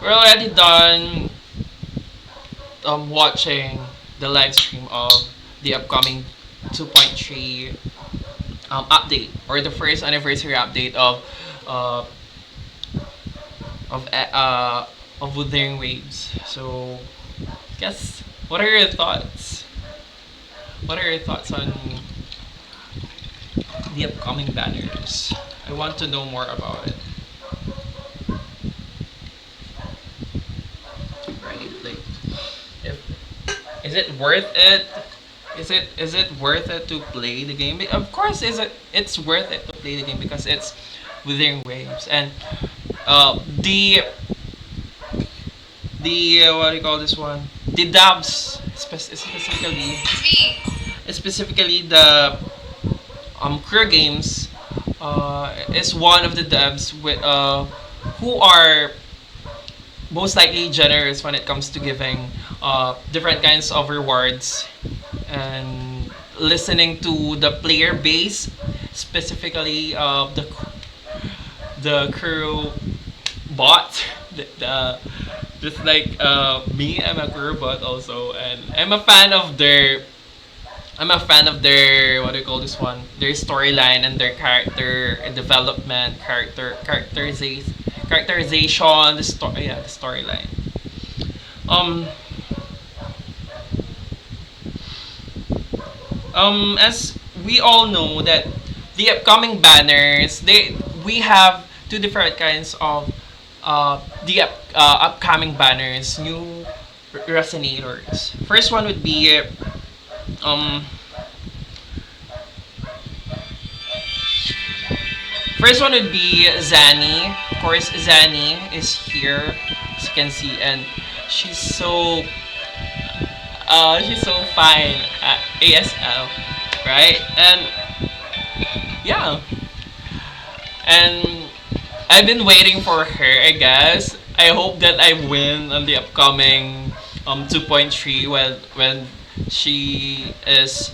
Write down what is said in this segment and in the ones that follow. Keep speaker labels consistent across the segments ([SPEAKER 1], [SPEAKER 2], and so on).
[SPEAKER 1] we're already done watching the live stream of the upcoming 2.3 update, or the first anniversary update uh, of Wuthering Waves. So, guess what are your thoughts? What are your thoughts on the upcoming banners? I want to know more about it. Right? Like, if is it worth it? Is it worth it to play the game? Of course, it's worth it to play the game because it's Withering Waves, and the what do you call this one? The dubs specifically the Crew Games is one of the devs with who are most likely generous when it comes to giving different kinds of rewards and listening to the player base, specifically the crew bot. The just like me, I'm a crew bot also, and I'm a fan of their what do you call this one? Their storyline and their character development, characterization, the story, yeah, the storyline. Um, as we all know that the upcoming banners, we have two different kinds of upcoming banners, new resonators. First one would be um First one would be Zanny. Of course, Zanny is here, as you can see, and she's so she's so fine at ASL, right? And yeah, and I've been waiting for her. I guess I hope that I win on the upcoming 2.3 when she is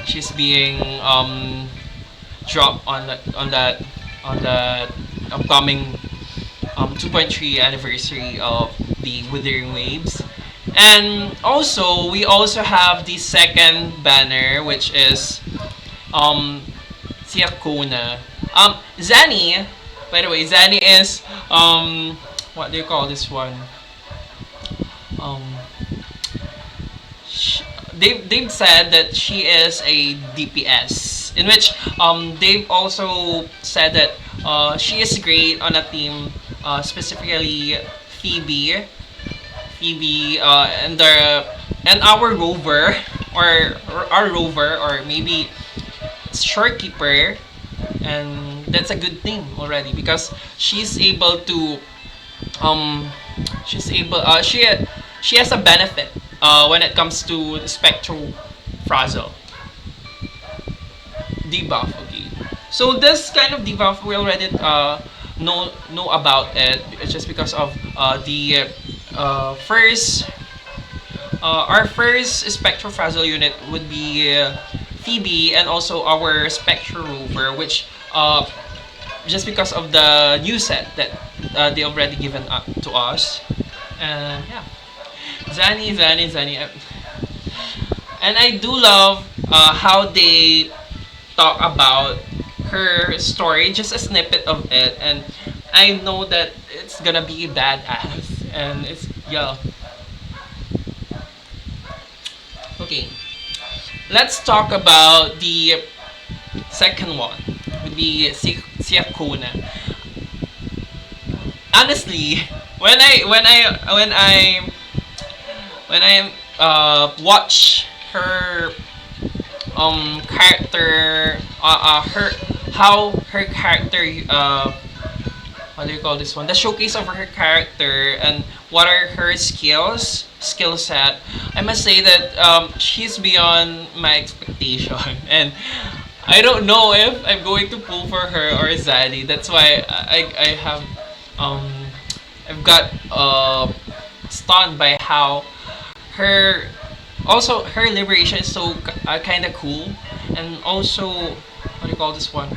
[SPEAKER 1] she's being drop on that upcoming 2.3 anniversary of the Withering Waves. And also we also have the second banner, which is um Siakuna. Zani, by the way, Zani is what do you call this one? Um they've said that she is a DPS, in which they've also said that she is great on a team, specifically Phoebe, and our rover, or our rover, or maybe shorekeeper, and that's a good thing already because she's able to she's able she has a benefit when it comes to the spectral frazzle debuff. Okay, so this kind of debuff we already know about it. It's just because of the first our first spectral frazzle unit would be Phoebe, and also our spectral rover, which just because of the new set that they already given up to us. And yeah, Zani. And I do love how they talk about her story, just a snippet of it, and I know that it's gonna be badass. And it's yeah. Okay, let's talk about the second one. Would be Siakona. Honestly, when I watch her character, her how her character what do you call this one, the showcase of her character and what are her skill set, I must say that she's beyond my expectation. And I don't know if I'm going to pull for her or Zaddy. That's why I have um I've got stunned by how her also her liberation is so kind of cool. And also what do you call this one,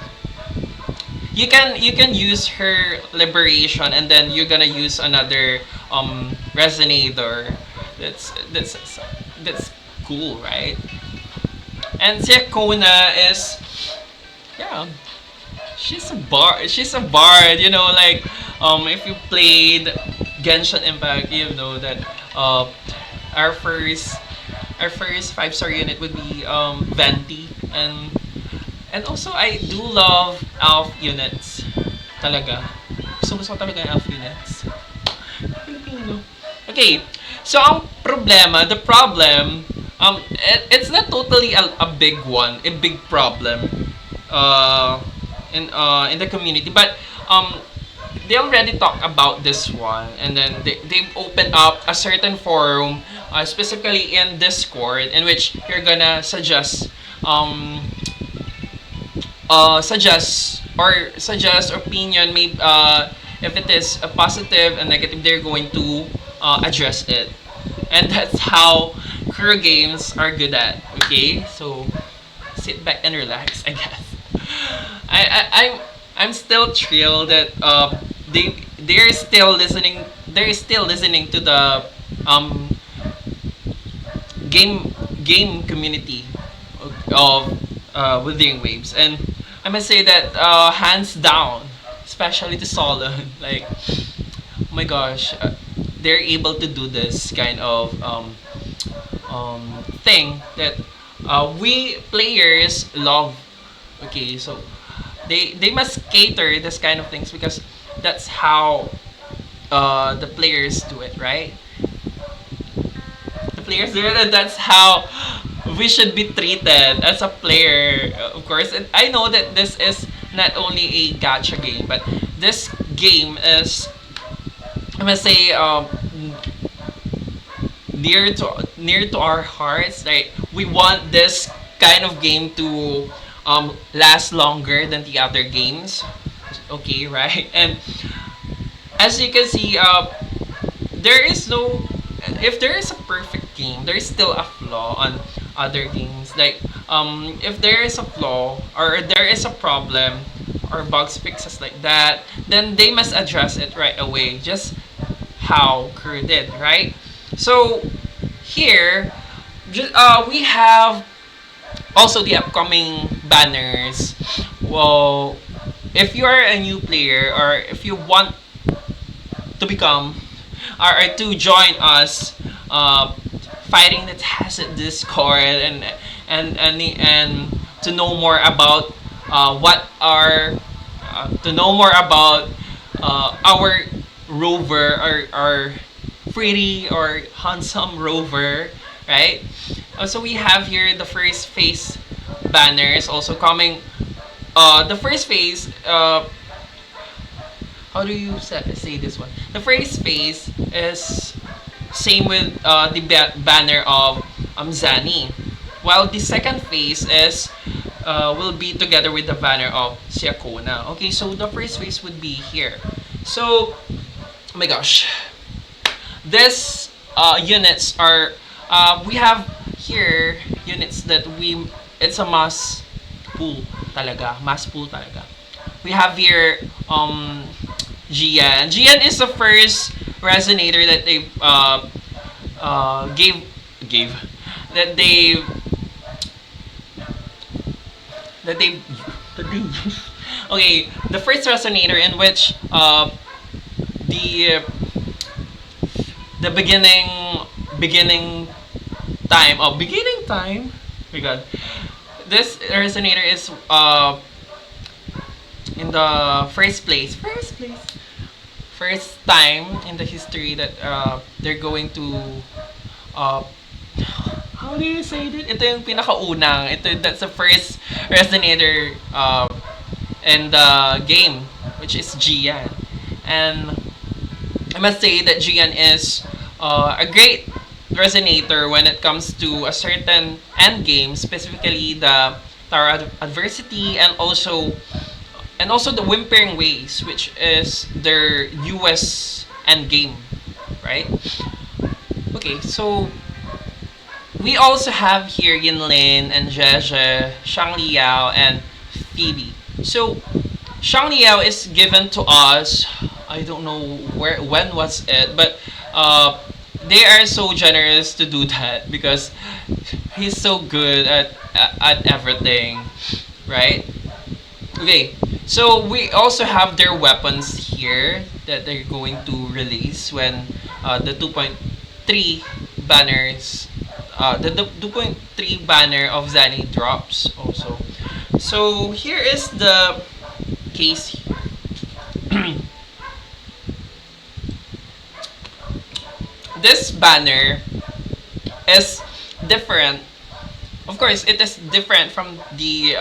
[SPEAKER 1] you can use her liberation, and then you're gonna use another resonator. That's cool, right? And si Kona is, yeah, she's a bard, like, if you played Genshin Impact, you know that uh our first our first 5-star unit would be Venti, and also I do love elf units. Talaga. Gusto ko talaga yung elf units. Filipino. Okay. So ang problema, the problem, it's not totally a big one, a big problem uh in the community, but they already talked about this one, and then they've opened up a certain forum, specifically in Discord, in which you're gonna suggest opinion, maybe if it is a positive and negative, they're going to address it, and that's how crew games are good at. Okay, so sit back and relax, I guess. I'm still thrilled that they're still listening to the um game community of Wuthering Waves, and I must say that hands down, especially to Solon, like, oh my gosh, they're able to do this kind of thing that we players love. Okay, so they must cater this kind of things, because that's how the players do it, right? The players do it, and that's how we should be treated as a player, of course. And I know that this is not only a gacha game, but this game is, I must say, near to our hearts. Like, we want this kind of game to last longer than the other games. Okay, right? And as you can see, there is no, if there is a perfect game, there is still a flaw on other games. Like, if there is a flaw, or there is a problem, or bugs fixes like that, then they must address it right away, just how Crew did, right? So here, we have also the upcoming banners. Well, if you are a new player, or if you want to become, or to join us, fighting the tacit Discord, and to know more about to know more about our rover, our pretty or handsome rover, right? So we have here the first phase banners also coming. The first phase, how do you say this one? The first phase is same with the banner of Zani, while the second phase is will be together with the banner of Siakona. Okay, so the first phase would be here. So, oh my gosh, this units are, we have here units that it's a mass pool talaga, mass pool talaga. We have here Gian. Gian is the first resonator that they gave that they that they that they okay, the first resonator in which the the beginning time, oh my god, this resonator is in the first time in the history that they're going to uh, how do you say that? Ito yung pinakaunang. That's the first resonator in the game, which is Gian. And I must say that Gian is a great resonator when it comes to a certain end game, specifically the Tower Adversity, and also the Whimpering Ways, which is their US end game, right? Okay, so we also have here Yinlin and Jeje, Shang Liao, and Phoebe. So Shang Liao is given to us. I don't know when was it, but they are so generous to do that because he's so good at everything, right? Okay, so we also have their weapons here that they're going to release when the 2.3 banners, the 2.3 banner of Zani drops also. So here is the case. This banner is different. Of course, it is different from the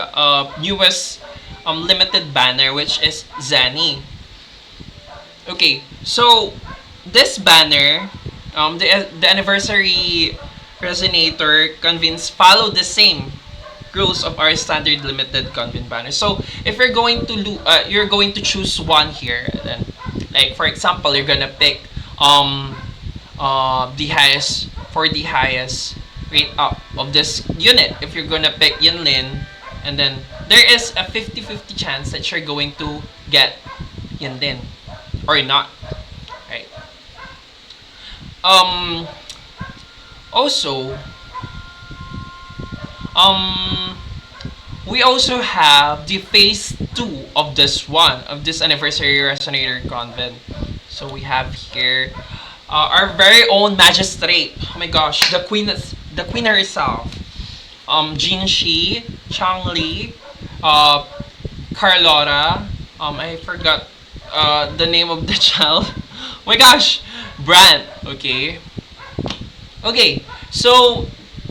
[SPEAKER 1] newest limited banner, which is Zani. Okay, so this banner, the anniversary resonator convince follow the same rules of our standard limited convent banner. So if you're going to choose one here, then like for example, you're gonna pick the highest rate up of this unit. If you're gonna pick Yinlin, and then there is a 50-50 chance that you're going to get Yinlin or not, right? Also, we also have the phase 2 of this anniversary resonator convent. So we have here our very own magistrate. Oh my gosh, the queen herself. Jin Shi, Chang Li, Carlotta. I forgot the name of the child. Oh my gosh, Brand. Okay. Okay. So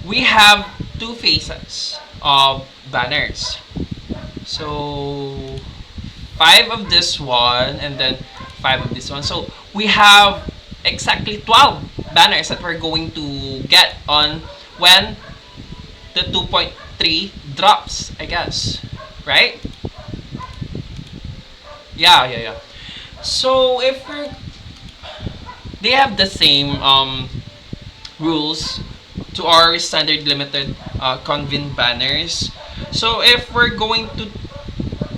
[SPEAKER 1] we have two phases of banners. So 5 of this one and then 5 of this one. So we have exactly 12 banners that we're going to get on when the 2.3 drops, I guess. Right? Yeah. So if they have the same rules to our standard limited convent banners. So if we're going to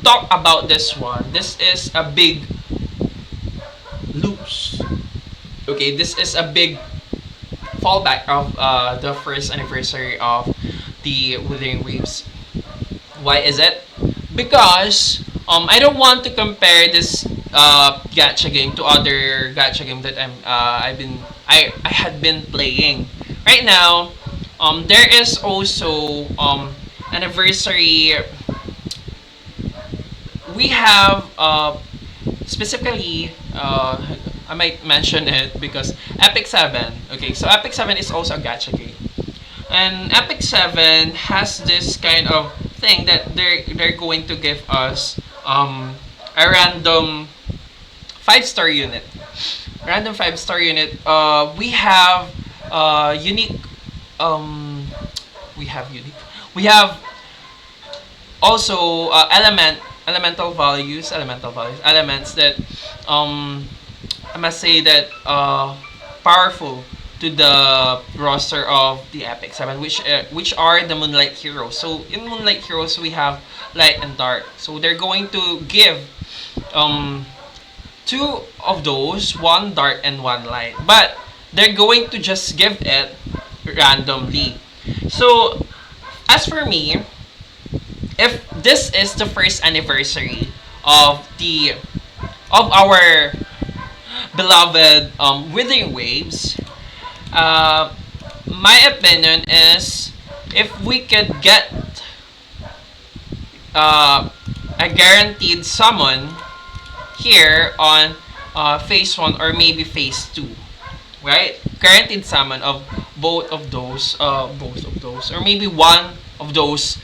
[SPEAKER 1] talk about this one, this is a big lose. Okay, this is a big fallback of the first anniversary of the Wuthering Waves. Why is it? Because I don't want to compare this gacha game to other gacha game that I had been playing. Right now, there is also anniversary. We have specifically I might mention it because Epic 7. Okay, so Epic 7 is also a gacha game. And Epic 7 has this kind of thing that they're going to give us a random 5-star unit. Random 5-star unit. We have unique we have also elemental values elements that I must say that powerful to the roster of the Epic 7, which are the Moonlight Heroes. So in Moonlight Heroes we have light and dark. So they're going to give 2 of those, 1 dark and 1 light. But they're going to just give it randomly. So as for me, if this is the first anniversary of our beloved Withering Waves, my opinion is if we could get a guaranteed summon here on phase 1 or maybe phase 2, right? Guaranteed summon of both of those, or maybe one of those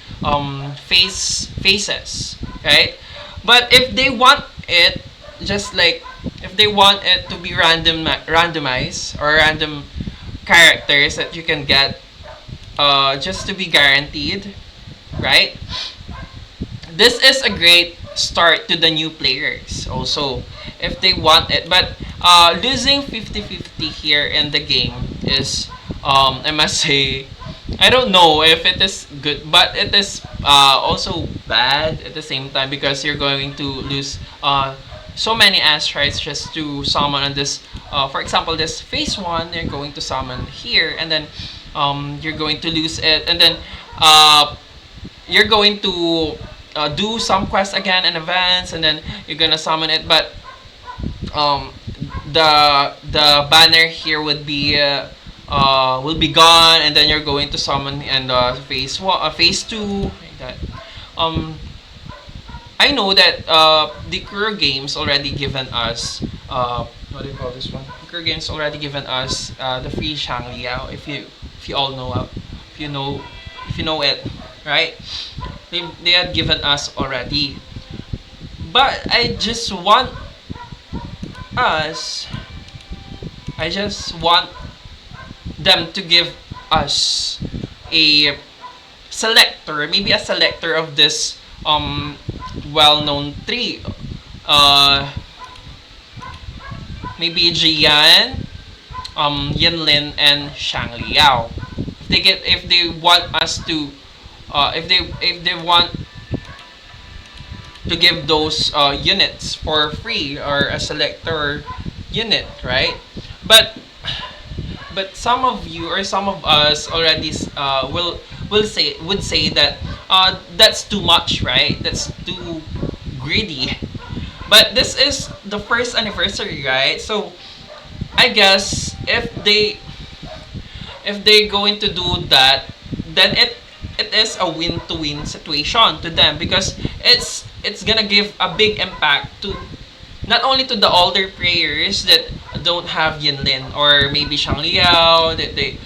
[SPEAKER 1] phases, right? But if they want it, just like if they want it to be randomized or random characters that you can get just to be guaranteed, right? This is a great start to the new players also if they want it. But losing 50-50 here in the game is I must say I don't know if it is good, but it is also bad at the same time because you're going to lose so many asteroids just to summon on this. For example, this phase 1, you're going to summon here, and then you're going to lose it, and then you're going to do some quests again and events, and then you're gonna summon it, but um, the banner here would be will be gone, and then you're going to summon and phase 1, phase 2, like that. Um, I know that the Kuro games already given us what do you call this one? Kuro games already given us the free Shangliao. If you all know if you know it, right? They had given us already, but us. I just want them to give us a selector, maybe a selector of this well-known tree. Maybe Jian, Yinlin, and Shangliao. If they want us to, if they want to give those units for free or a selector unit, right? But some of you or some of us already would say that that's too much, right? That's too greedy. But this is the first anniversary, right? So I guess if they going to do that, then it is a win-to-win situation to them, because it's gonna give a big impact to not only to the older players that don't have Yinlin or maybe Shangliao, that they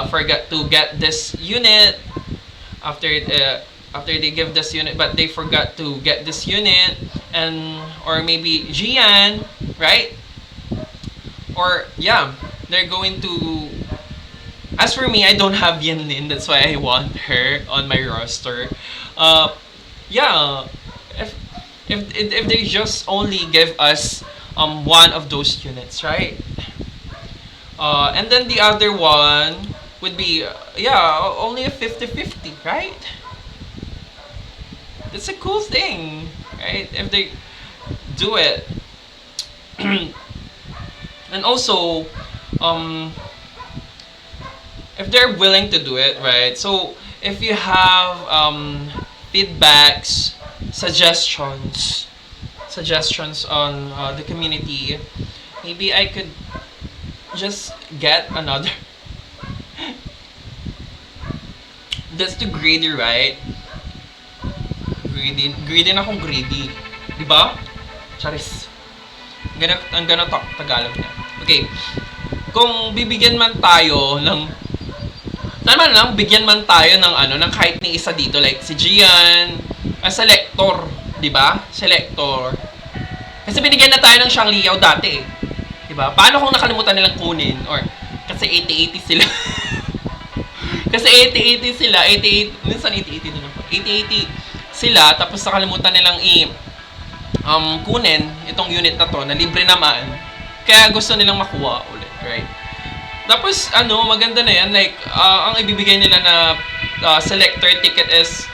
[SPEAKER 1] forgot to get this unit after they give this unit, but they forgot to get this unit, and or maybe Jian, right? Or yeah, they're going to. As for me, I don't have Yinlin, that's why I want her on my roster. Yeah, if if they just only give us one of those units, right? And then the other one would be yeah, only a 50-50, right? It's a cool thing, right? If they do it. And also if they're willing to do it, right? So if you have feedbacks, suggestions on the community, maybe I could just get another. That's too greedy, right? Greedy na akong greedy, di ba? Charis. I'm gonna talk Tagalog na. Okay. Kung bibigyan man tayo ng tama lang, bigyan man tayo ng ng kahit ni isa dito, like si Gian, selector, di ba? Selector. Kasi binigyan na tayo ng Shangliao dati eh. Di ba? Paano kung nakalimutan nilang kunin, or kasi 80-80 sila. Kasi 80-80 sila, 88, minsan 80-80 din ako. 80-80 sila, tapos nakalimutan nilang kunin itong unit na to na libre naman. Kaya gusto nilang makuha ulit, right? Tapos maganda na yan, like ang ibibigay nila na selector ticket is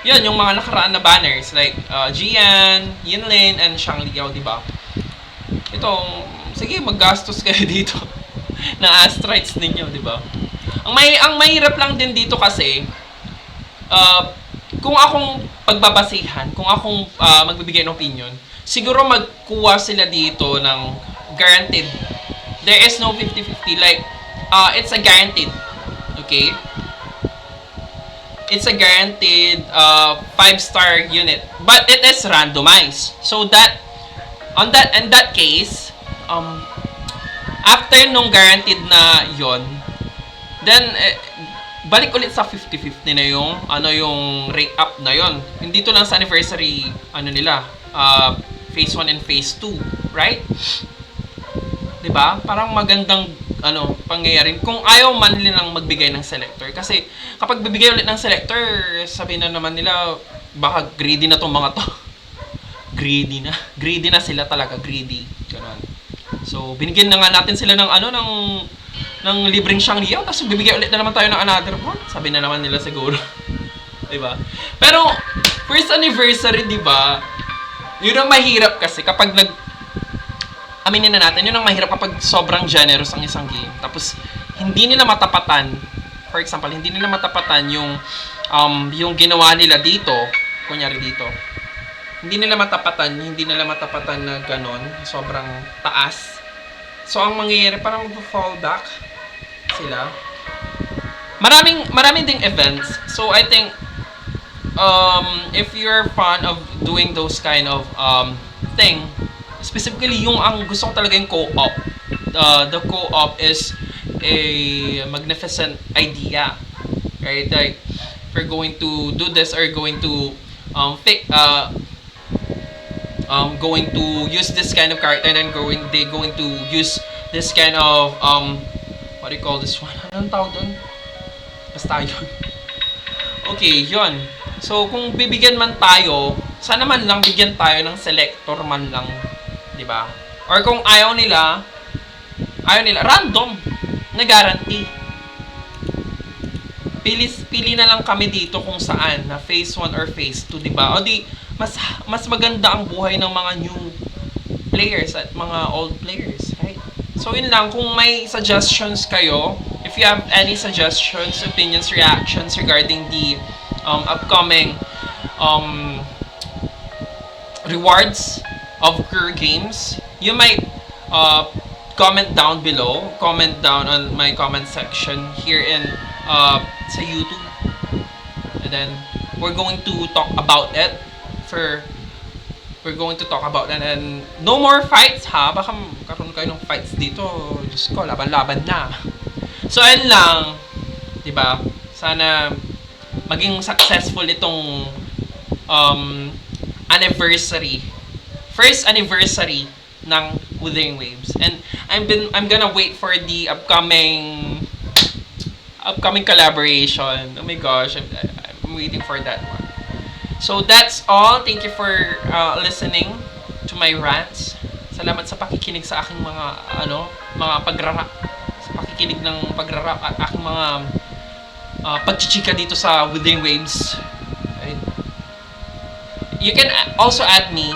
[SPEAKER 1] yan yung mga nakaraan na banners, like Jian, Yinlin, and Shangliao, di ba? Itong sige, maggastos kayo dito na asteroids ninyo, di ba? Ang mahirap lang din dito kasi kung akong pagbabasihan, kung akong magbibigay ng opinion, siguro magkuha sila dito ng guaranteed. There is no 50-50, like it's a guaranteed, okay? It's a guaranteed 5-star unit, but it is randomized. So that in that case, after nung guaranteed na yon, then balik ulit sa 50-50 na yung yung rate up na yon. Hindi to lang sa anniversary nila, phase 1 and phase 2, right? 'Di ba? Parang magandang pangyayari kung ayaw man nilang magbigay ng selector, kasi kapag bibigay ulit ng selector, sabihin na naman nila baka greedy na tong mga to. Greedy na sila talaga, greedy. Ganun. So binigyan na nga natin sila ng ng libreng Shangri-La, tapos bibigyan ulit na naman tayo ng another one. Sabi na naman nila siguro. Diba? Pero, first anniversary, diba, yun ang mahirap kasi kapag aminin na natin, yun ang mahirap kapag sobrang generous ang isang game. Tapos, hindi nila matapatan, for example, hindi nila matapatan yung ginawa nila dito, kunyari dito, hindi nila matapatan na ganon, sobrang taas. So, ang mangyayari, parang mag-fall back sila. Maraming ding events. So, I think, if you're fan of doing those kind of thing, specifically yung ang gusto ko talaga yung co-op. The co-op is a magnificent idea. Right? Like, if you're going to do this or going to going to use this kind of character and then they're going to use this kind of what do you call this one? Anong tawag doon? Basta yun. Okay, yun. So, kung bibigyan man tayo, sana man lang bigyan tayo ng selector man lang. Diba? Or kung ayaw nila, random, na guarantee. Pili na lang kami dito kung saan, na phase 1 or phase 2, diba? O di, mas maganda ang buhay ng mga new players at mga old players, right? So, yun lang. Kung may suggestions kayo, if you have any suggestions, opinions, reactions regarding the upcoming rewards of Cur Games, you might comment down below. Comment down on my comment section here in sa YouTube. And then, we're going to talk about it. We're going to talk about it. And no more fights, ha? Baka karoon kayo ng fights dito. Diyos ko, laban-laban na. So, ayun lang. Diba? Sana maging successful itong anniversary. First anniversary ng Wuthering Waves. And I'm gonna wait for the upcoming collaboration. Oh my gosh, I'm waiting for that one. So that's all. Thank you for listening to my rants. Salamat sa pakikinig sa aking mga pagrarap. Sa pakikinig ng pagrarap at aking mga pagchichika dito sa Wuthering Waves. Right? You can also add me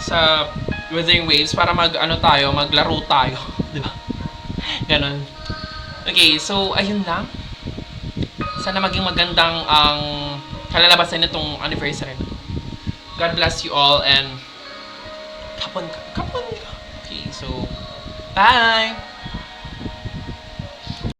[SPEAKER 1] sa Wuthering Waves para maglaro tayo, di ba? Ganon. Okay, so ayun lang. Sana maging magandang ang kalalabasan nitong anniversary. God bless you all and kapon. Okay, so bye.